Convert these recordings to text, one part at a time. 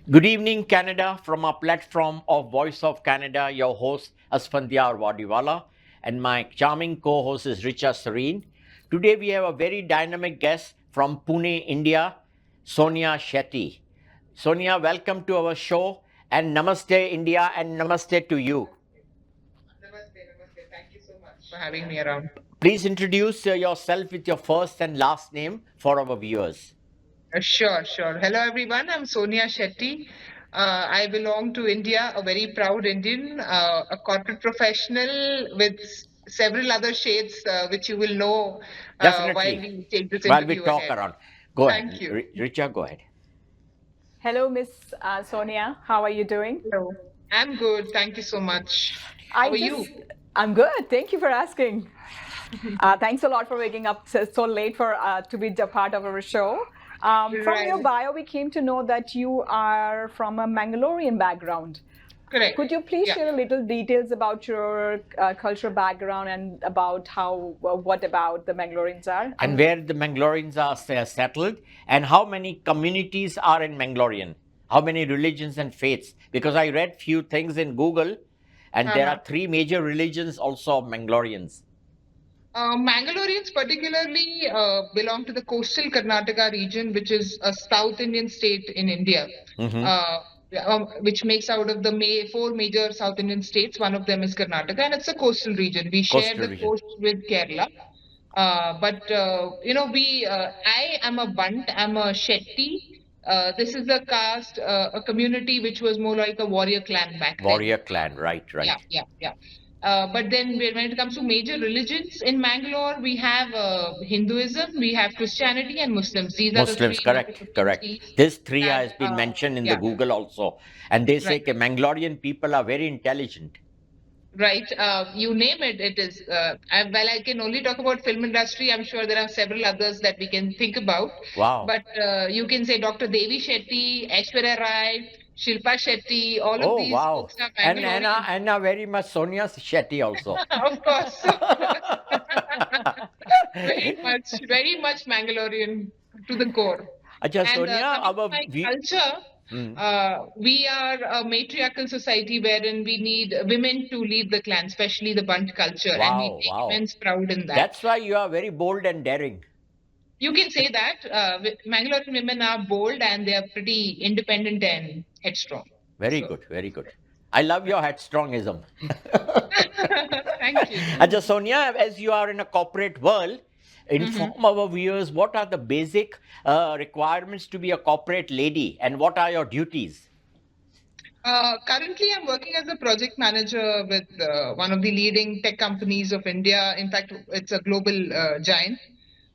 Good evening, Canada, from our platform of Voice of Canada, your host, Asphandiar Wadiwalla, and my charming co host is Richa Sareen. Today, we have a very dynamic guest from Pune, India, Soniya Shetty. Sonia, welcome to our show, and Namaste, India, and Namaste to you. Namaste, namaste. Thank you so much for having me around. Please introduce yourself with your first and last name for our viewers. Sure. Hello, everyone. I'm Soniya Shetty. I belong to India, a very proud Indian, a corporate professional with several other shades, which you will know while Definitely. we take this While we interview talk ahead. around, go Thank ahead. you. Richa, go ahead. Hello, Miss Sonia. How are you doing? Hello. I'm good. Thank you so much. How I are you? just, I'm good. Thank you for asking. Thanks a lot for waking up so late for to be a part of our show. From your Right. bio, we came to know that you are from a Mangalorean background. Correct. Could you please Yeah. share a little details about your cultural background and about what about the Mangaloreans are? And where the Mangaloreans are settled, and how many communities are in Mangalorian, how many religions and faiths, because I read few things in Google, and there Uh-huh. are three major religions also of Mangaloreans. Mangaloreans particularly belong to the coastal Karnataka region, which is a South Indian state in India, Hmm. uh, which makes out of the four major South Indian states. One of them is Karnataka, and it's a coastal region. We share Coastal the region. coast with Kerala. I am a Bunt, I'm a Shetty. This is a caste, a community which was more like a warrior clan back then. Warrior clan, right, Yeah, right. yeah, yeah. But then when it comes to major religions in Mangalore, we have Hinduism, we have Christianity, and Muslims. These are the Muslims, three major correct. communities This three that, has been mentioned in the yeah, Google also, and they say right, that Mangalorean people are very intelligent. right. You name it, it is. Well, I can only talk about film industry. I'm sure there are several others that we can think about. Wow. But you can say Dr. Devi Shetty, Aishwarya Rai, Shilpa Shetty, all of Oh, these wow. folks are And Anna, Mangalorean. Anna very much Sonia Shetty also. Of course, of course. Very much Mangalorean to the core. Acha, And Sonia, coming to my we, culture, hmm. we are a matriarchal society wherein we need women to lead the clan, especially the Bunt culture, and we Wow, take wow. immense proud in that. That's why you are very bold and daring. You can say that Mangalorean women are bold and they are pretty independent and headstrong. Very So, good, very good. I love your headstrongism. thank you. Acha, Sonia, as you are in a corporate world, Mhm. inform our viewers what are the basic requirements to be a corporate lady and what are your duties? Currently, I'm working as a project manager with one of the leading tech companies of India. In fact, it's a global giant.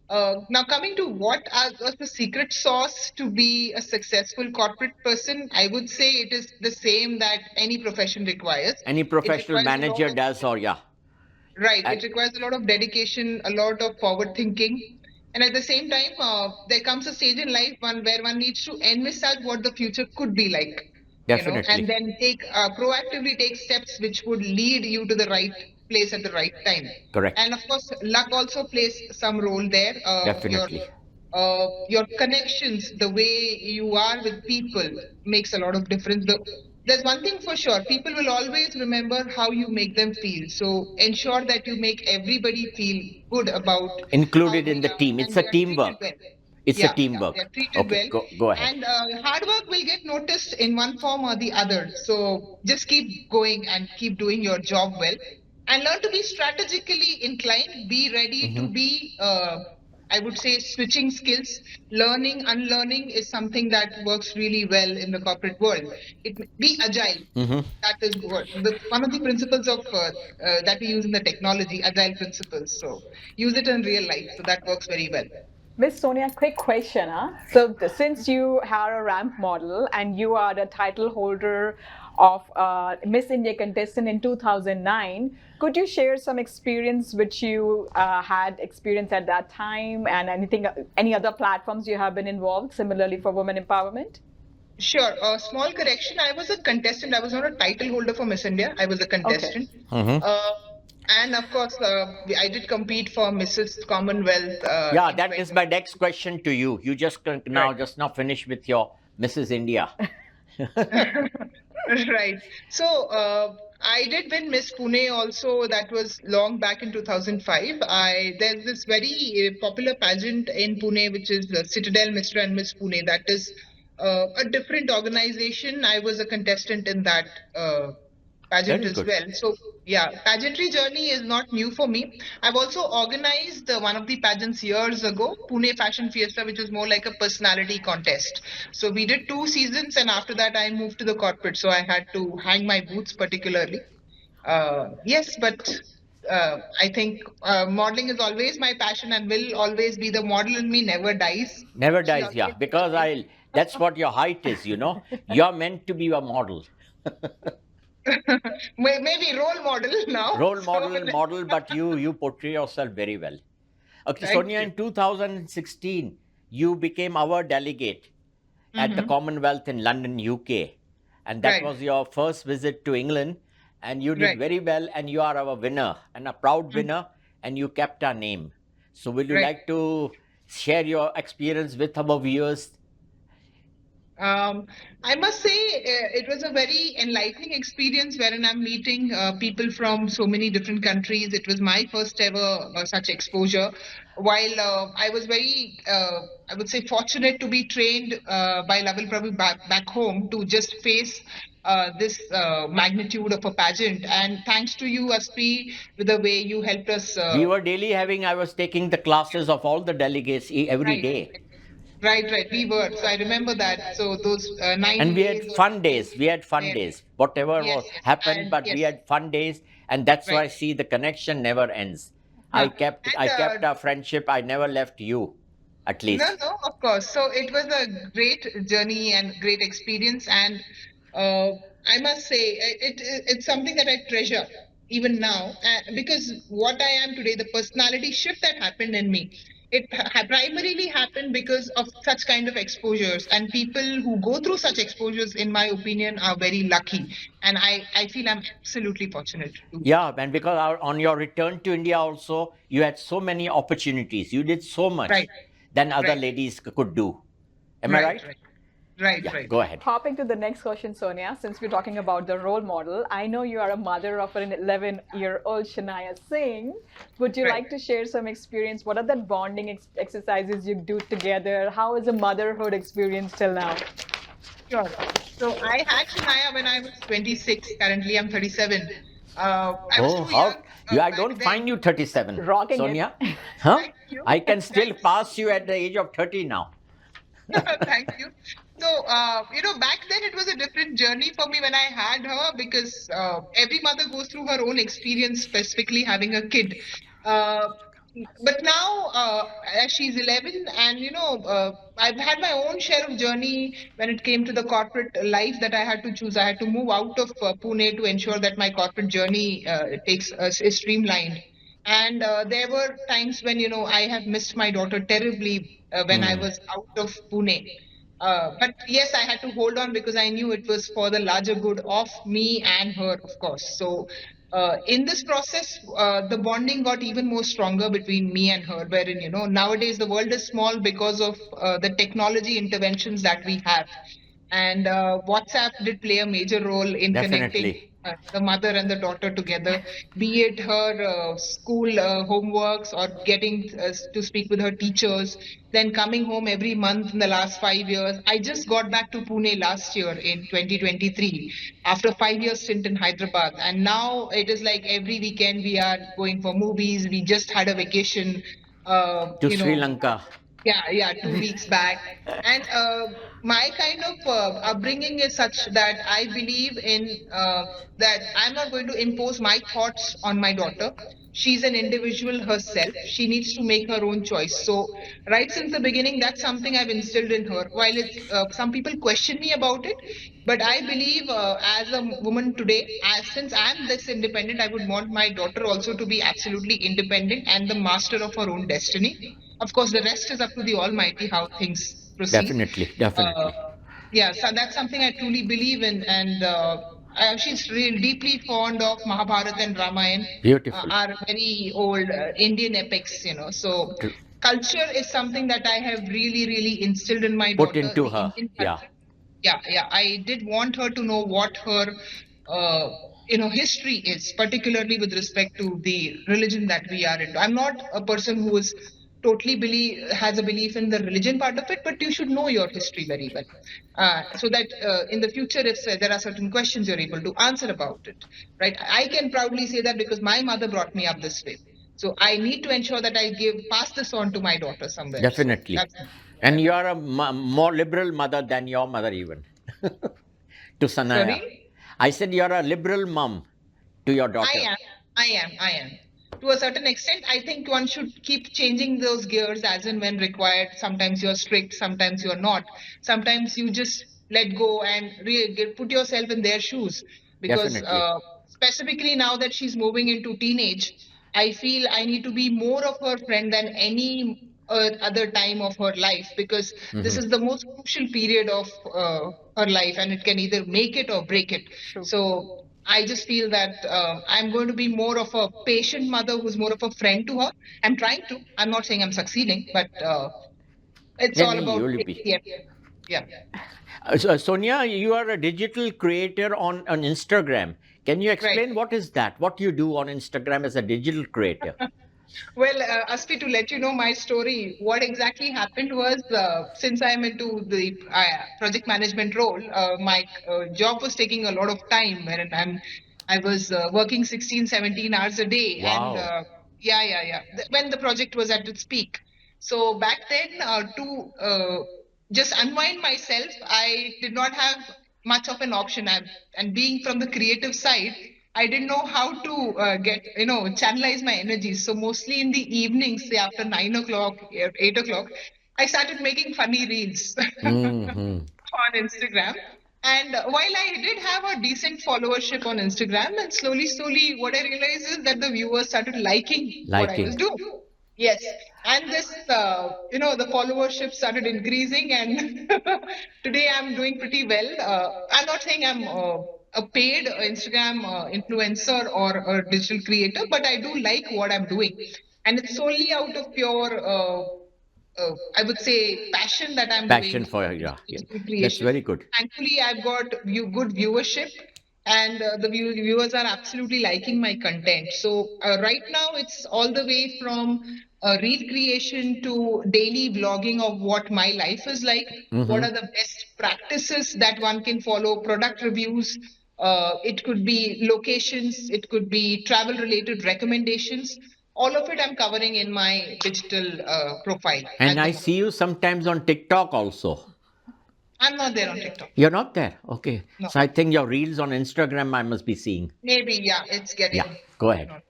Now, coming to was the secret sauce to be a successful corporate person, I would say it is the same that any profession requires. Any It professional requires a lot manager of, does, or yeah. right, And it requires a lot of dedication, a lot of forward thinking. And at the same time, there comes a stage in life where one needs to envisage what the future could be like, and definitely, then proactively take steps which would lead you to the right place at the right time. correct. And of course, luck also plays some role there. Definitely. Your connections, the way you are with people, makes a lot of difference. There's one thing for sure: people will always remember how you make them feel. So ensure that you make everybody feel good about how Included they in the are team. It's and a they are treated teamwork. well. It's a Yeah, they're teamwork. treated Okay, well, go ahead. and hard work will get noticed in one form or the other. So just keep going and keep doing your job well, and learn to be strategically inclined. Be ready to Hmm. be. I would say switching skills, learning, unlearning is something that works really well in the corporate world. Be agile. Hmm. That is one of the principles of that we use in the technology, agile principles. So use it in real life. So that works very well. Miss Sonia, quick question. Huh? So, since you are a ramp model and you are the title holder of Miss India contestant in 2009, could you share some experience which you had experienced at that time and any other platforms you have been involved similarly for women empowerment? Sure. A small correction. I was a contestant. I was not a title holder for Miss India. I was a Okay. contestant. Hmm. Uh, and of course, I did compete for Mrs. Commonwealth Yeah, in that is 20. my next question to you. You just Right. now finish with your Mrs. India. Right. So I did win Miss Pune also. That was long back in 2005. There's this very popular pageant in Pune, which is the Citadel Mr. and Miss Pune. That is a different organization. I was a contestant in that pageant Very as good. well. So yeah, pageantry journey is not new for me. I've also organized one of the pageants years ago, Pune Fashion Fiesta, which was more like a personality contest. So we did 2 seasons, and after that, I moved to the corporate. So I had to hang my boots particularly. Yes, but I think modeling is always my passion and will always be. The model in me never dies. Never She'll dies, yeah. always Because be that's what your height is, You're meant to be a model. alive. Maybe role model now. Role So model, but you portray yourself very well. Okay, thank Sonia, you. in 2016, you became our delegate at the Mm-hmm. Commonwealth in London, UK. And that Right, was your first visit to England. And you did right, very well, and you are our winner and a proud mm, winner, and you kept our name. So, will you right. like to share your experience with our viewers? Um, I must say it was a very enlightening experience wherein I'm meeting people from so many different countries. It was my first ever such exposure. While I was very, I would say, fortunate to be trained by Laval Prabhu back home to just face this magnitude of a pageant. And thanks to you, Aspi, with the way you helped us. We were daily having, I was taking the classes of all the delegates every Right, day. right. We were. So I remember that. So those And nine we had days or fun 10 days days. We had fun there. days. Whatever Yes. happened, And but we yes, had fun days. And that's why right. I see the connection never ends. I Huh. kept And I kept our friendship. I never left you, at no, least. no, of course. So it was a great journey and great experience. And uh, I must say, it's something that I treasure even now because what I am today, the personality shift that happened in me, it primarily happened because of such kind of exposures. And people who go through such exposures, in my opinion, are very lucky. And I feel I'm absolutely fortunate to. Yeah, and because on your return to India also, you had so many opportunities. You did so Right, much than other right, ladies could do. Am I right, right? right, right, Yeah, right. go ahead. Hopping to the next question, Sonia, since we're talking about the role model, I know you are a mother of an 11-year-old Shania Singh. Would you Right. like to share some experience? What are the bonding exercises you do together? How is the motherhood experience till now? Sure. So I had Shania when I was 26. Currently, I'm 37. I was Oh, too young how you? I back don't then. find you 37, Rocking it. Sonia. Huh? Thank you. I can still Thanks. pass you at the age of 30 now. Thank you. So, back then it was a different journey for me when I had her because every mother goes through her own experience, specifically having a kid. Uh, but now, as she's 11, and I've had my own share of journey when it came to the corporate life that I had to choose. I had to move out of Pune to ensure that my corporate journey is streamlined. And there were times when I have missed my daughter terribly when I Hmm. was out of Pune. But yes, I had to hold on because I knew it was for the larger good of me and her, of course. So, in this process, the bonding got even more stronger between me and her. Wherein, nowadays the world is small because of the technology interventions that we have. And WhatsApp did play a major role in connecting Definitely. the mother and the daughter together, be it her school homeworks or getting to speak with her teachers, then coming home every month in the last 5 years. I just got back to Pune last year in 2023 after 5 years stint in Hyderabad. And now it is like every weekend we are going for movies. We just had a vacation, uh, To you Sri know, Lanka. yeah, 2 weeks back. And my kind of upbringing is such that I believe in that I'm not going to impose my thoughts on my daughter. She's an individual herself. She needs to make her own choice. So, right since the beginning, that's something I've instilled in her. While it's some people question me about it, but I believe as a woman today, since I'm this independent, I would want my daughter also to be absolutely independent and the master of her own destiny. Of course, the rest is up to the Almighty how things proceed. Definitely, Uh, definitely. yeah, so that's something I truly believe in, and she's really deeply fond of Mahabharata and Ramayana, Beautiful. are very old Indian epics. So culture is something that I have really, really instilled in my Put daughter, into the her. Indian Yeah. culture. yeah, I did want her to know what her uh, history is, particularly with respect to the religion that we are into. I'm not a person who is totally believe has a belief in the religion part of it, but you should know your history very well, so that in the future, if there are certain questions, you're able to answer about it, right? I can proudly say that because my mother brought me up this way, so I need to ensure that I give pass this on to my daughter somewhere. So Definitely. that's And that. you are a more liberal mother than your mother, even to Sanaya. Sorry. I said you're a liberal mom to your I daughter. am. I am. To a certain extent, I think one should keep changing those gears as and when required. Sometimes you're strict, sometimes you're not. Sometimes you just let go and put yourself in their shoes. Because Definitely. specifically now that she's moving into teenage, I feel I need to be more of her friend than any other time of her life, because this Hmm. is the most crucial period of her life, and it can either make it or break it. True. So I just feel that I'm going to be more of a patient mother who's more of a friend to her. I'm trying to. I'm not saying I'm succeeding, but it's Yeah, all you about will be. patience. Yeah, Sonia, you are a digital creator on Instagram. Can you right. explain what is that? What you do on Instagram as a digital creator? Well, Aspi, to let you know my story, what exactly happened was, since I'm into the project management role, my job was taking a lot of time, and I was working 16, 17 hours a day, and Wow. yeah. When the project was at its peak. So back then, to just unwind myself, I did not have much of an option. And being from the creative side, I didn't know how to channelize my energies. So mostly in the evenings, say after 9 o'clock, 8 o'clock, I started making funny reels Hmm. on Instagram. And while I did have a decent followership on Instagram, and slowly, what I realized is that the viewers started liking what I was Liking. doing. Yes, and this, the followership started increasing, and today I'm doing pretty well. I'm not saying I'm a paid Instagram influencer or a digital creator, but I do like what I'm doing, and it's solely out of pure, I would say, passion that I'm Passion doing for, yeah, yeah. digital That's creation. very good. Thankfully, I've got good viewership, and the viewers are absolutely liking my content. So right now, it's all the way from reel creation to daily vlogging of what my life is like. What Hmm. are the best practices that one can follow? Product reviews. It could be locations. It could be travel related recommendations. All of it I'm covering in my digital profile And at the I moment. see you sometimes on TikTok also. I'm not there on TikTok. You're not there? Okay. No. So I think your reels on Instagram I must be seeing. Maybe, yeah, it's Yeah, getting. go ahead. No.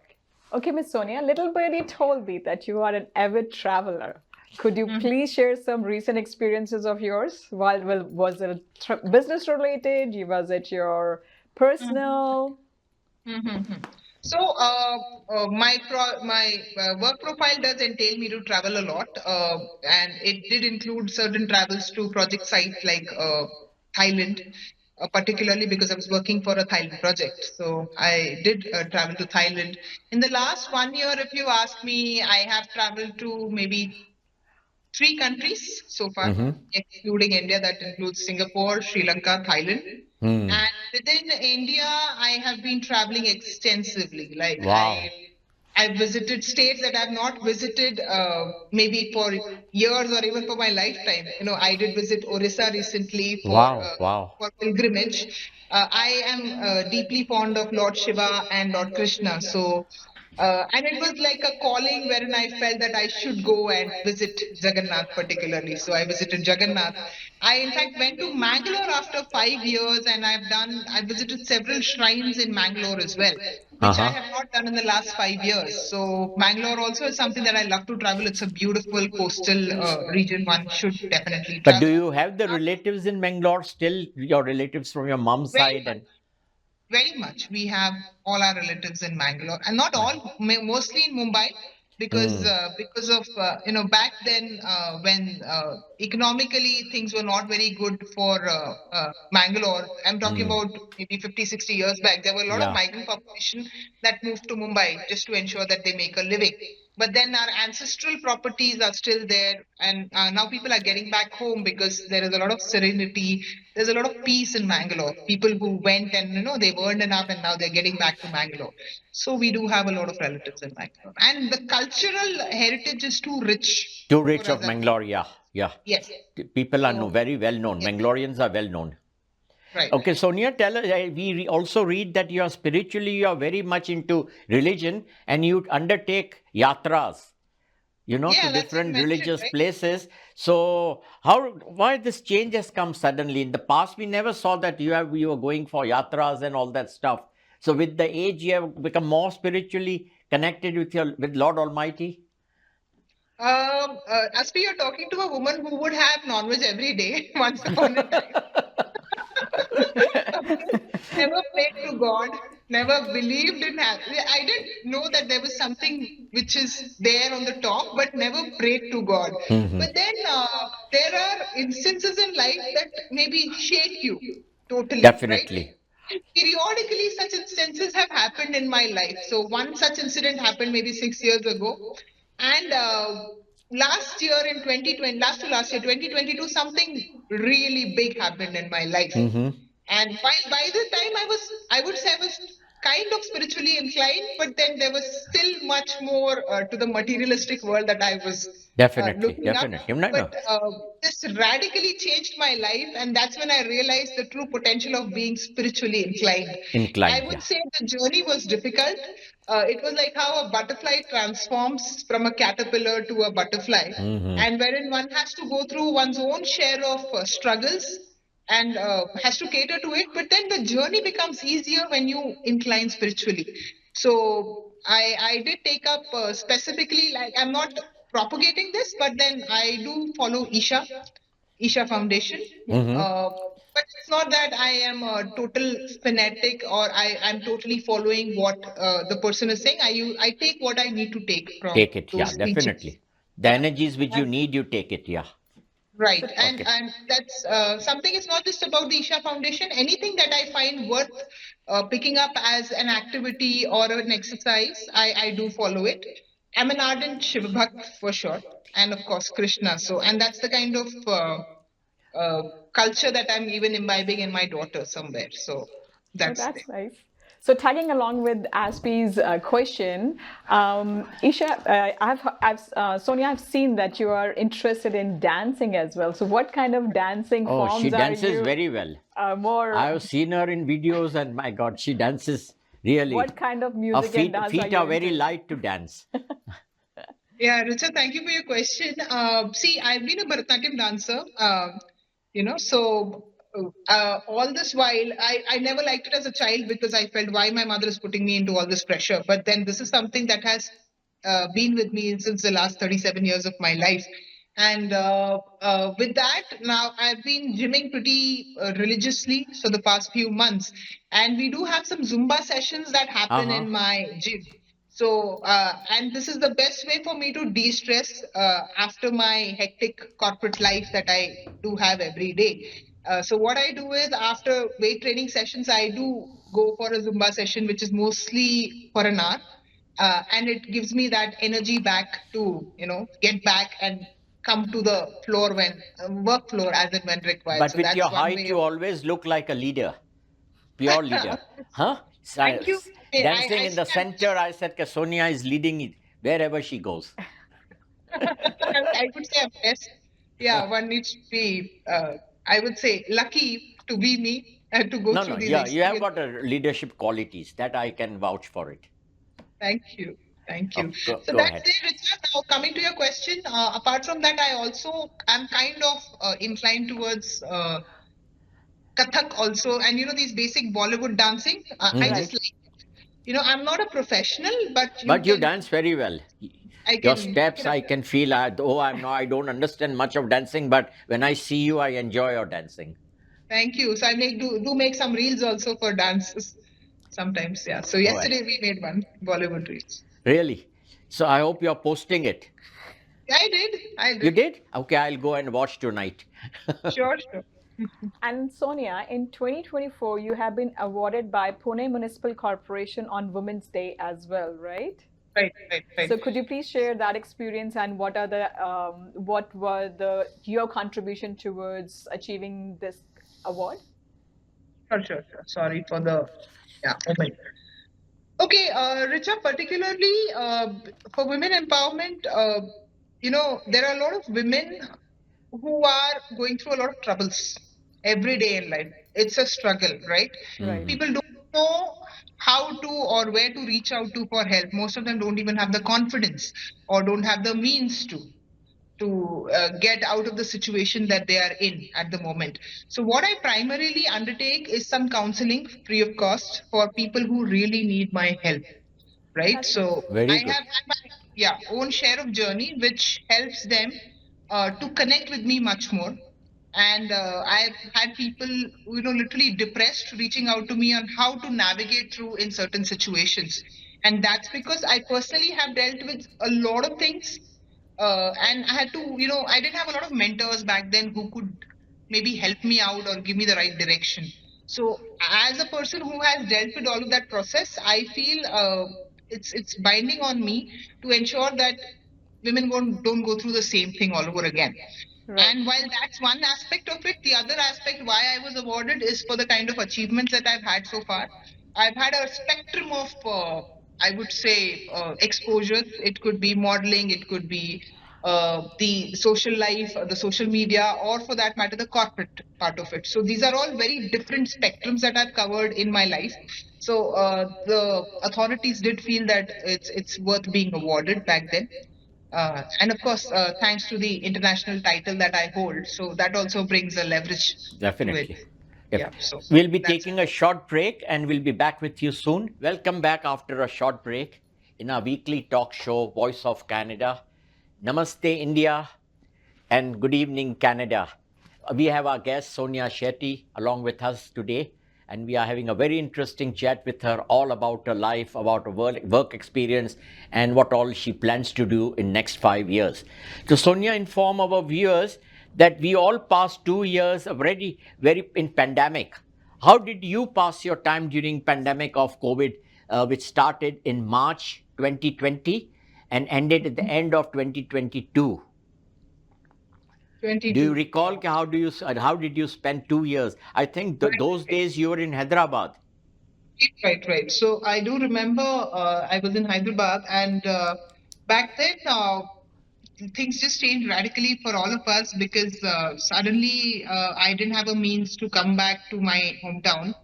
Okay, Miss Sonia, little birdie told me that you are an avid traveler. Could you Mhm, please share some recent experiences of yours? Well, was it business related? Was it your mhm, personal? mhm. So, my work profile does entail me to travel a lot, and it did include certain travels to project sites like Thailand, particularly because I was working for a Thailand project. So I did travel to Thailand. In the last 1 year, if you ask me, I have traveled to maybe three countries so far, Mm-hmm. excluding India. That includes Singapore, Sri Lanka, Thailand. Hmm. And within India, I have been traveling extensively. Like Wow. I've visited states that I've not visited maybe for years or even for my lifetime. I did visit Orissa recently Wow. Wow. for pilgrimage. I am deeply fond of Lord Shiva and Lord Krishna. So, and it was like a calling wherein I felt that I should go and visit Jagannath particularly. So I visited Jagannath. I in fact went to Mangalore after 5 years, and I visited several shrines in Mangalore as well, which I Uh-huh. have not done in the last 5 years. So Mangalore also is something that I love to travel. It's a beautiful coastal region. One should definitely But do travel. you have the relatives in Bangalore still? Your relatives from your mom's Very side much. and Very much. We have all our relatives in Mangalore, and not all, mostly in Mumbai, mm. because of back then when economically things were not very good for Mangalore. I'm talking Mm. about maybe 50, 60 years back. There were a lot of Yeah. migrant population that moved to Mumbai just to ensure that they make a living. but then our ancestral properties are still there, and now people are getting back home because there is a lot of serenity. There's a lot of peace in Mangalore. People who went and they've earned enough, and now they're getting back to Mangalore. So we do have a lot of relatives in Mangalore, and the cultural heritage is too rich Two for rates us of as Mangalore, yeah, yeah. yes. People are So very well known. yes, Mangaloreans are well known. right. Okay, Sonia, tell us. Also read that you are spiritually, you are very much into religion, and you undertake yatras, to Yeah, that's been different mentioned, religious right? places. So, why this change has come suddenly? In the past, we never saw that you were going for yatras and all that stuff. So, with the age, you have become more spiritually connected with Lord Almighty. As per you're talking to a woman who would have non-veg every day once upon a time. Never prayed to God, never believed in I didn't know that there was something which is there on the top, but never prayed to God. Mhm. But then there are instances in life that maybe shake you totally, right? Definitely. Periodically, such instances have happened in my life. So one such incident happened maybe 6 years ago, and last year in 2020, last to last year, 2022, something really big happened in my life. Hmm. And by the time I would say I was kind of spiritually inclined, but then there was still much more to the materialistic world that I was Definitely, looking up. definitely. No, But no. this radically changed my life, and that's when I realized the true potential of being spiritually inclined. I Inclined, would yeah. say the journey was difficult. It was like how a butterfly transforms from a caterpillar to a butterfly, Hmm. and wherein one has to go through one's own share of struggles and has to cater to it. But then the journey becomes easier when you incline spiritually. So I did take up specifically, like, I'm not propagating this, but then I do follow Isha Foundation. Yeah. Hmm. But it's not that I am a total fanatic or I'm totally following what the person is saying. I take what I need to take from Take it, yeah, those teachings. definitely. The Yeah. energies which you need, you take it, yeah. Right, So, and Okay. that's something. It's not just about the Isha Foundation. Anything that I find worth picking up as an activity or an exercise, I do follow it. I'm an ardent Shiva Bhakt for sure, and of course Krishna. So, and that's the kind of uh, culture that I'm even imbibing in my daughter somewhere. So oh, that's there. that's nice. So, tagging along with Aspi's question, Isha, Sonia, I've seen that you are interested in dancing as well. So, what kind of dancing Oh, she forms are dances you very well. more? I've seen her in videos, and my God, she dances really. What kind of Her music and feet dance are feet you are very into? light to dance. Yeah, Richa, thank you for your question. See, I've been a Bharatanatyam dancer, so all this while, I never liked it as a child because I felt why my mother is putting me into all this pressure. But then this is something that has been with me since the last 37 years of my life. And with that, now I've been gymming pretty religiously for the past few months. And we do have some Zumba sessions that Uh happen huh. in my gym. So, and this is the best way for me to de stress after my hectic corporate life that I do have every day. So, what I do is after weight training sessions, I do go for a Zumba session, which is mostly for an hour. And it gives me that energy back to, get back and come to the floor when work floor as and when required. But So, with your that's one height, way you of. always look like a leader, pure leader. Huh? Thank you. Dancing I in the see. center, I said, Sonia is leading it wherever she goes. I would say I'm blessed. Yeah, one needs to be, I would say, lucky to be me and to go No, through no, these yeah, you have experiences. got a leadership qualities that I can vouch for it. Thank you. Thank Oh, you. So go that's ahead. it, Richa. Now, coming to your question, apart from that, I also am kind of inclined towards Kathak also, and these basic Bollywood dancing. I Hmm. just Right. like it. You know, I'm not a professional, but you But you can, dance very well. I Your can pick steps, it up. I can feel. Though I don't understand much of dancing, but when I see you, I enjoy your dancing. Thank you. So I do make some reels also for dances sometimes. Yeah. So Oh, well, yesterday we made one Bollywood reels. really? So I hope you're posting it. Yeah, I did. I You did. did? Okay, I'll go and watch tonight. Sure, sure. And Sonia, in 2024, you have been awarded by Pune Municipal Corporation on Women's Day as well, right? Right, right, right. So could you please share that experience and what were the your contribution towards achieving this award? Sure, sure, sure. Sorry for the moment. Okay, Richa, particularly for women empowerment, there are a lot of women who are going through a lot of troubles every day in life. It's a struggle, right? Right. Mhm. People don't know how to or where to reach out to for help. Most of them don't even have the confidence or don't have the means to get out of the situation that they are in at the moment. So, what I primarily undertake is some counseling free of cost for people who really need my help, right? That's nice. So, I Very good. have had my own share of journey, which helps them to connect with me much more. And I've had people, literally depressed, reaching out to me on how to navigate through in certain situations. And that's because I personally have dealt with a lot of things. And I had to, I didn't have a lot of mentors back then who could maybe help me out or give me the right direction. So, as a person who has dealt with all of that process, I feel it's binding on me to ensure that women don't go through the same thing all over again. Right. And while that's one aspect of it, the other aspect why I was awarded is for the kind of achievements that I've had so far. I've had a spectrum of, I would say, exposures. It could be modeling, it could be the social life, the social media, or for that matter, the corporate part of it. So these are all very different spectrums that I've covered in my life. So the authorities did feel that it's worth being awarded back then. And of course, thanks to the international title that I hold, so that also brings a leverage to it. Definitely. Yep. Yeah, so We'll be that's taking a short break and we'll be back with you soon. Welcome back after a short break in our weekly talk show, Voice of Canada. Namaste, India, and good evening, Canada. We have our guest, Soniya Shetty, along with us today, and we are having a very interesting chat with her all about her life, about her work experience, and what all she plans to do in next 5 years. So, Sonia, inform our viewers that we all passed 2 years already very in pandemic. How did you pass your time during pandemic of COVID, which started in March 2020 and ended at the end of 2022? Do you 22. recall how did you spend 2 years? I think those Right, days you were in Hyderabad. right, right. So I do remember I was in Hyderabad, and back then things just changed radically for all of us because suddenly I didn't have a means to come back to my hometown.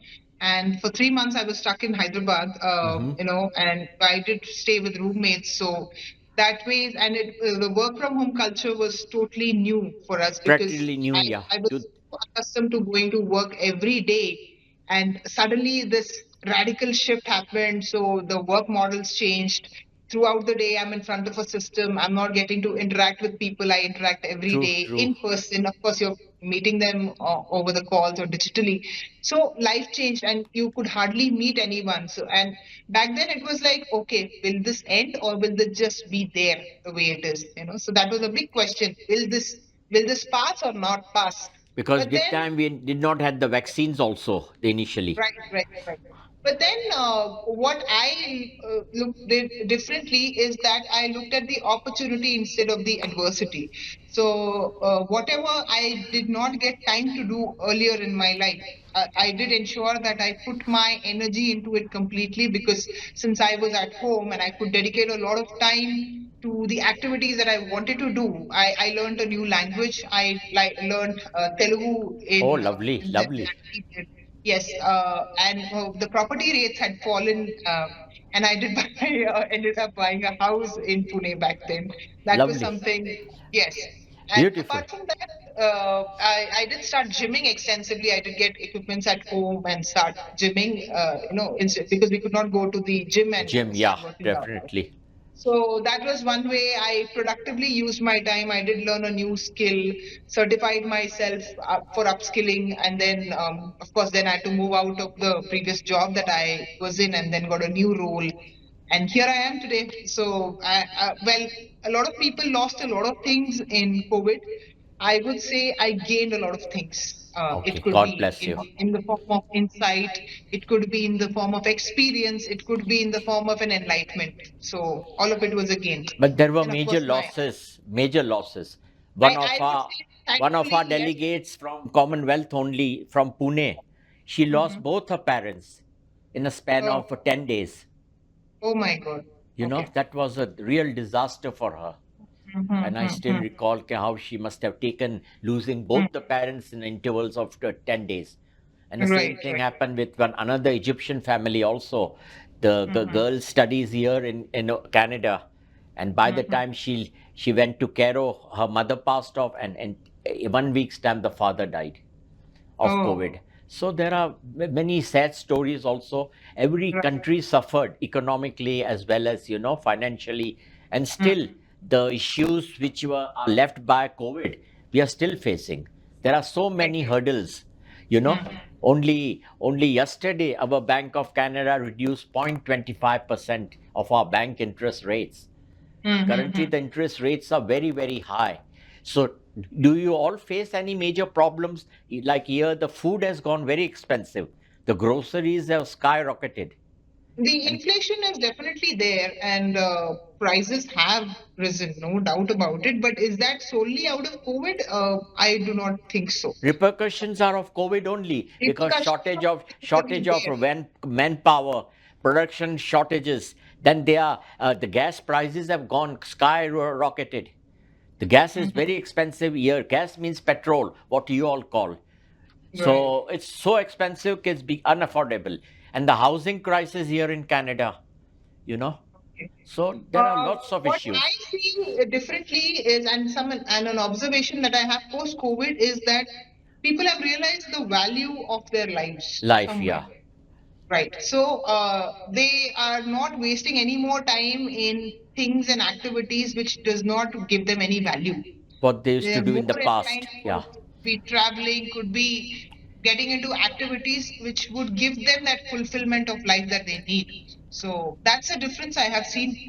And for 3 months, I was stuck in Hyderabad, Hmm. and I did stay with roommates. So that way, and the work from home culture was totally new for us because Practically new, yeah. I was accustomed to going to work every day. And suddenly, this radical shift happened. So the work models changed throughout the day. I'm in front of a system. I'm not getting to interact with people. I interact every True, day true. in person. Of course, you're meeting them over the calls or digitally. So life changed and you could hardly meet anyone. So, and back then it was like, okay, will this end or will this just be there the way it is? So that was a big question. Will this pass or not pass? Because But this then time we did not have the vaccines also initially. right, right, right. But then, what I looked did differently is that I looked at the opportunity instead of the adversity. So, whatever I did not get time to do earlier in my life, I did ensure that I put my energy into it completely because since I was at home and I could dedicate a lot of time to the activities that I wanted to do, I learned a new language. I learned Telugu Oh, in lovely, that lovely, period. Yes, and the property rates had fallen, and I did ended up buying a house in Pune back then. That was lovely, something, yes. And beautiful, apart from that, I did start gymming extensively. I did get equipments at home and start gymming, because we could not go to the gym and Jim. start Yeah, working out. definitely. So that was one way I productively used my time. I did learn a new skill, certified myself for upskilling, and then, of course, then I had to move out of the previous job that I was in, and then got a new role. And here I am today. So, well, a lot of people lost a lot of things in COVID. I would say I gained a lot of things. Okay, It could God be bless you. in the form of insight, it could be in the form of experience, it could be in the form of an enlightenment. So all of it was a gain. But there were And of major course, losses, major losses. One of I would our say one of our thankfully, yes. delegates from Commonwealth only from Pune, she lost Mhm. both her parents in a span Oh, of 10 days. oh my God. You know, Okay. that was a real disaster for her. And I still Mm-hmm. recall how she must have taken losing both the parents in intervals of 10 days. And the same Right, thing right. happened with one another Egyptian family also. The Mm-hmm. girl studies here in Canada, and by the Mm-hmm. time she went to Cairo, her mother passed off, and in 1 week's time the father died of Oh, COVID. So there are many sad stories also. Every right. country suffered economically as well as financially, and still the issues which are left by COVID, we are still facing. There are so Right, many right. hurdles. You know, only yesterday our Bank of Canada reduced 0.25% of our bank interest rates. Currently, Mm-hmm. the interest rates are very, very high. So, do you all face any major problems? Like here, the food has gone very expensive. The groceries have skyrocketed. The And inflation is definitely there, and prices have risen, no doubt about it. But is that solely out of COVID? I do not think so. repercussions are of COVID only because Repercussions are shortage typically of there. manpower, production shortages. Then the gas prices have gone skyrocketed. The gas is Mhm. very expensive here. Gas means petrol, what you all call. Right. So it's so expensive, it's be unaffordable. And the housing crisis here in Canada, you know. Okay. So there are lots of What I issues. see differently is, and an observation that I have post COVID is that people have realized the value of their lives Life, somewhere. yeah. Right. So they are not wasting any more time in things and activities which does not give them any value. What they used They to are do in the more past, inclined yeah. to be traveling, could be getting into activities which would give them that fulfillment of life that they need. So that's a difference I have seen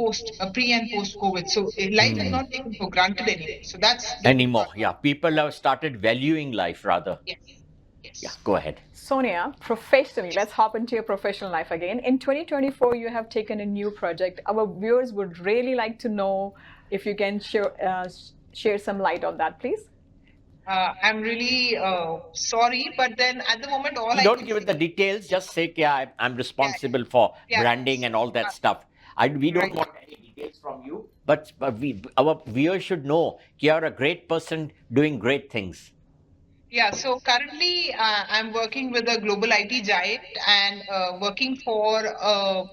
pre and post COVID. So life is Hmm. not taken for granted anymore. So that's the good Anymore, part. yeah. People have started valuing life rather. Yes. Yeah, Yes. go ahead. Sonia, professionally, let's hop into your professional life again. In 2024, you have taken a new project. Our viewers would really like to know if you can share some light on that, please. I'm really sorry, but then at the moment, all You I don't can give say, it the details, just say, yeah, I'm yeah, responsible for yeah, branding yes, and all that stuff. We don't right. want any details from you, but our viewers should know you're a great person doing great things. Yeah, so currently I'm working with a global IT giant and working for a,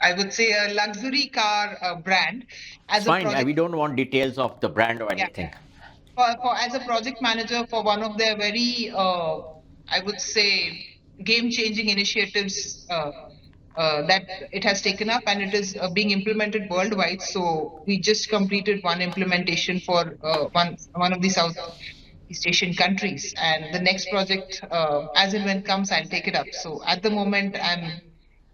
I would say a luxury car brand It's as a fine. project. We don't want details of the brand or Yeah, anything. for as a project manager for one of their very, I would say, game-changing initiatives that it has taken up, and it is being implemented worldwide. So we just completed one implementation for one of the Southeast Asian countries, and the next project, as and when comes, I'll take it up. So at the moment,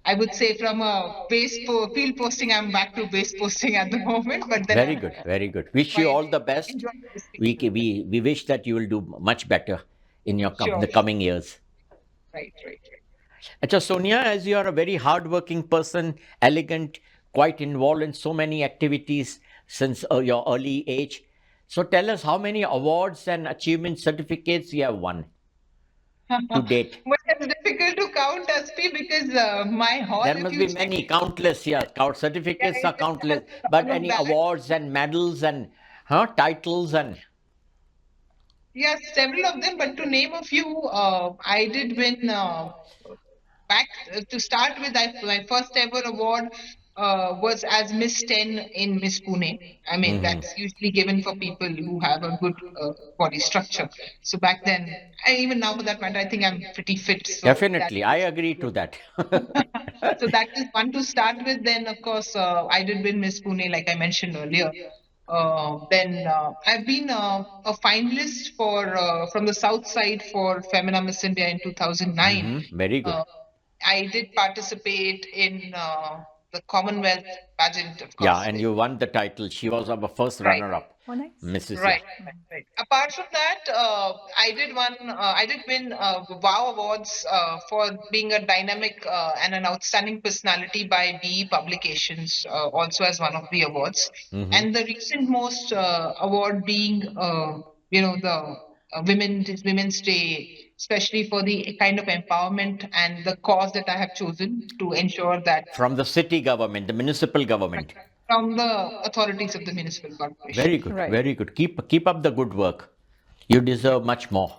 I would say from a field posting, I'm back to base posting at the moment, but then Very I'm good, very good. Wish you quite all the best. enjoying this We space as well. we we wish that you will do much better in Sure. the coming years. Right, right, right. Acha, Sonia, as you are a very hardworking person, elegant, quite involved in so many activities since your early age. So tell us how many awards and achievement certificates you have won to date. But it's difficult to count, Aspi, because my hall, There if must you be check, many, countless, yeah. Our yeah, certificates it are just has countless. a But lot of any that. awards and medals and titles and Yes, several of them, but to name a few, I did win back to start with. My first ever award was as Miss 10 in Miss Pune. I mean, Mhm. that's usually given for people who have a good body structure. So back then, and even now for that matter, I think I'm pretty fit. So that Definitely, I is. agree to that. So that is one to start with. Then, of course, I did win Miss Pune, like I mentioned earlier. Then I've been a finalist for from the South Side for Femina Miss India in 2009. Very good. Uh, I did participate in. the Commonwealth pageant, of Yeah, course. and you won the title. She was our first Right. runner-up, Oh, nice. Mrs. Yeah. Right, right. Apart from that, I did win WOW Awards for being a dynamic and an outstanding personality by BE Publications, also as one of the awards. Mm-hmm. And the recent most award being, the Women's Day, especially for the kind of empowerment and the cause that I have chosen to ensure that From the city government, the municipal government. from the authorities of the municipal corporation. Very good, Right. very good. Keep up the good work. You deserve much more.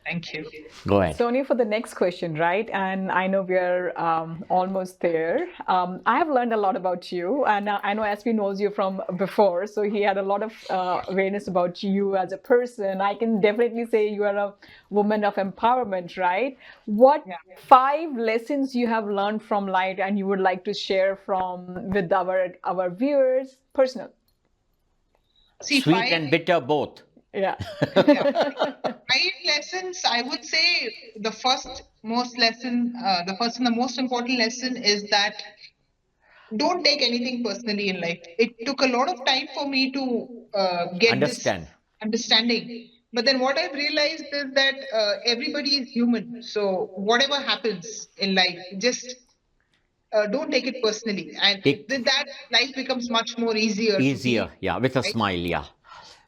Thank you. Go ahead. Sonia, for the next question, right? And I know we're almost there. I have learned a lot about you, and I know SB knows you from before, so he had a lot of awareness about you as a person. I can definitely say you are a woman of empowerment, right? What Yeah. 5 lessons you have learned from life, and you would like to share from with our viewers? Personal, See, Sweet and bitter both. yeah. yeah, 5 lessons. I would say the first and the most important lesson is that don't take anything personally in life. It took a lot of time for me to get this Understand. understanding. But then what I've realized is that everybody is human. So whatever happens in life, just don't take it personally. And Take with that, life becomes much more easier to easier, be. yeah, with a Right? smile, yeah.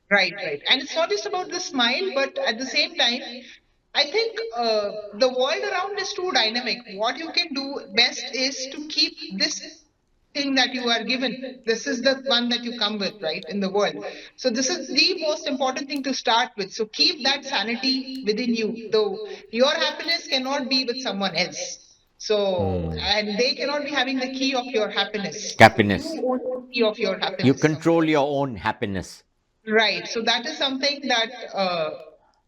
Right, right. And it's not just about the smile, but at the same time, I think the world around is too dynamic. What you can do best is to keep this thing that you are given. This is the one that you come with, right, in the world. So this is the most important thing to start with. So keep that sanity within you. Though your happiness cannot be with someone else. So, and they cannot be having the key of your happiness. You Happiness. own the key of your You happiness. control your own happiness. Right. So that is something that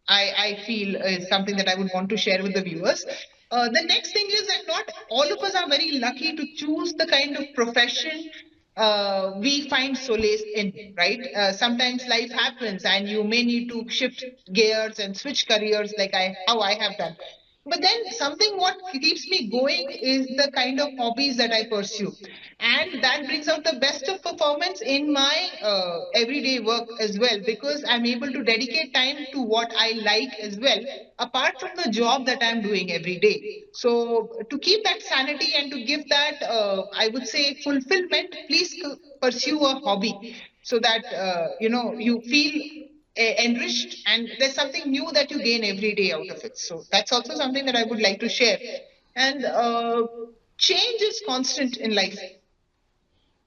I feel is something that I would want to share with the viewers. The next thing is that not all of us are very lucky to choose the kind of profession we find solace in, right? Sometimes life happens and you may need to shift gears and switch careers like how I have done. But then something what keeps me going is the kind of hobbies that I pursue. And that brings out the best of performance in my everyday work as well, because I'm able to dedicate time to what I like as well, apart from the job that I'm doing every day. So to keep that sanity and to give that, I would say, fulfillment, please pursue a hobby so that, you feel enriched and there's something new that you gain every day out of it. So that's also something that I would like to share. And change is constant in life.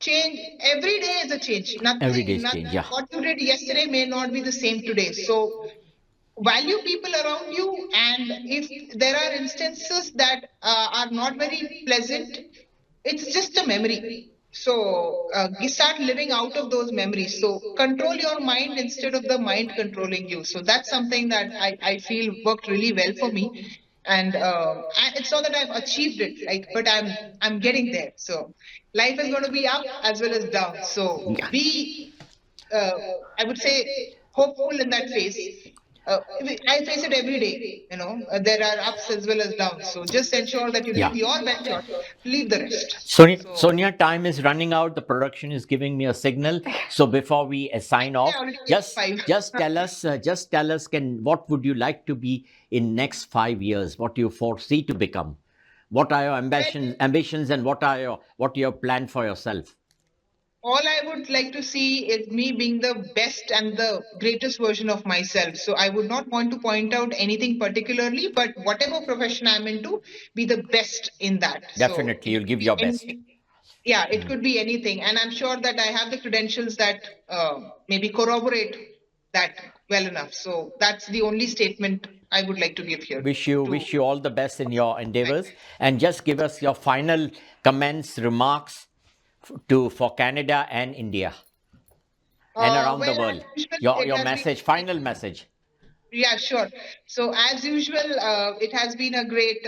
Change every day is a change. Every Nothing, day's nothing. change, yeah. What you did yesterday may not be the same today. So value people around you, and if there are instances that are not very pleasant, it's just a memory. So you start living out of those memories. So control your mind instead of the mind controlling you. So that's something that I feel worked really well for me. And it's not that I've achieved it, like, but I'm getting there. So life is going to be up as well as down. So Yeah. be uh, I would say hopeful in that phase. I face it every day. There are ups as well as downs. So just ensure that you Yeah. give your best shot, leave the rest. Sonia, time is running out. The production is giving me a signal. So before we sign off, I already gave just 5. just tell us, what would you like to be in next 5 years? What do you foresee to become? What are your ambitions, and what your plan for yourself? All I would like to see is me being the best and the greatest version of myself. So I would not want to point out anything particularly, but whatever profession I'm into, be the best in that. So Definitely, it you'll could give be your best. anything. Yeah, it could be anything. And I'm sure that I have the credentials that maybe corroborate that well enough. So that's the only statement I would like to give here. Wish you all the best in your endeavors, and just give us your final comments, remarks for Canada and India and around the Well, as world. usual, Your message, final message. yeah, sure. So, as usual, it has been a great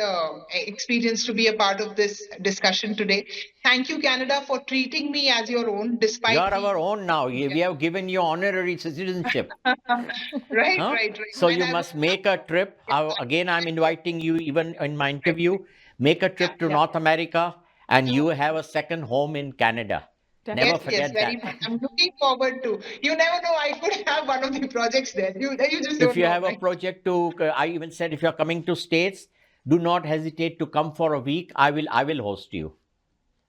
experience to be a part of this discussion today. Thank you, Canada, for treating me as your own, You despite are me. our own now. We have given you honorary citizenship. Right, Huh? right, right. So And you I would, must make a trip. Again, I'm inviting you, even in my interview, make a yeah, trip to yeah. North America and you have a second home in Canada. Never Yes, yes, forget very that. much. I'm looking forward to. You never know. I could have one of the projects there. You just If don't you know, have a right? project to, I even said if you're coming to States, do not hesitate to come for a week. I will host you.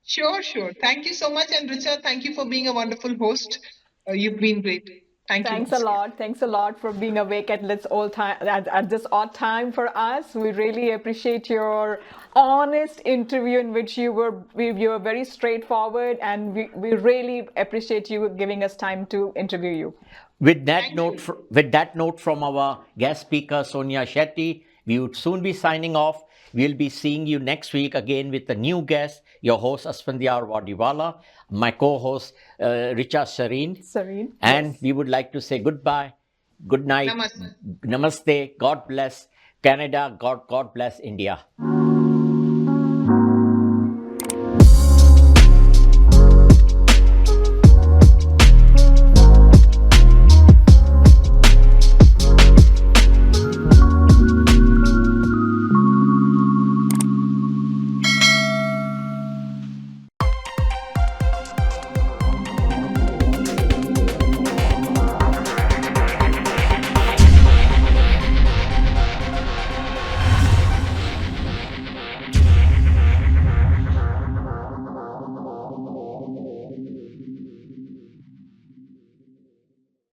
Sure, sure. Thank you so much, and Richa, thank you for being a wonderful host. You've been great. Thank you Thanks a once again. lot. Thanks a lot for being awake at this all time at this odd time for us. We really appreciate your honest interview in which you were very straightforward, and we really appreciate you giving us time to interview you. Thank you. With that note from our guest speaker Soniya Shetty, we would soon be signing off. We'll be seeing you next week again with a new guest. Your host Asphandiar Wadiwalla, my co-host Richa Sareen, Serene, and yes. we would like to say goodbye, good night, Namaste. namaste, God bless Canada, God bless India.